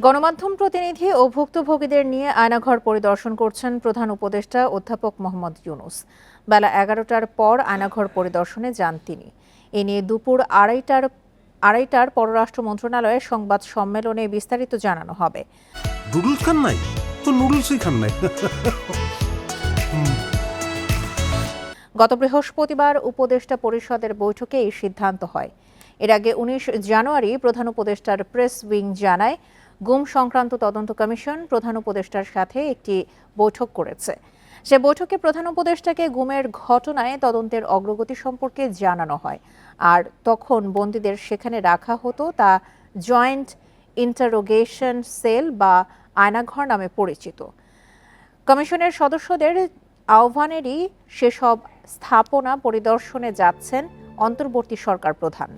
গণমাধ্যম প্রতিনিধি ও ভুক্তভোগীদের নিয়ে আয়নাঘর পরিদর্শন করছেন প্রধান উপদেষ্টা অধ্যাপক মোহাম্মদ ইউনূস। বেলা ১১টার পর আয়নাঘর পরিদর্শনে যান তিনি। এ নিয়ে দুপুর আড়াইটার পররাষ্ট্র মন্ত্রণালয়ের সংবাদ সম্মেলনে বিস্তারিত জানানো হবে। নুডলস খান নাই তো নুডলসই খান নাই। গত বৃহস্পতিবার উপদেষ্টা পরিষদের বৈঠকে এই সিদ্ধান্ত হয়। এর আগে ১৯ জানুয়ারি প্রধান উপদেষ্টার প্রেস উইং জানায়, গুম সংক্রান্ত তদন্ত কমিশন প্রধান উপদেষ্টার সাথে একটি বৈঠক করেছে। সে বৈঠকে প্রধান উপদেষ্টাকে গুমের ঘটনায় তদন্তের অগ্রগতি সম্পর্কে জানানো হয়। আর তখন বন্দীদের সেখানে রাখা হতো, তা জয়েন্ট ইন্টারোগেশন সেল বা আয়নাঘর নামে পরিচিত। কমিশনের সদস্যদের আহ্বানেরই সেসব স্থাপনা পরিদর্শনে যাচ্ছেন অন্তর্বর্তী সরকার প্রধান।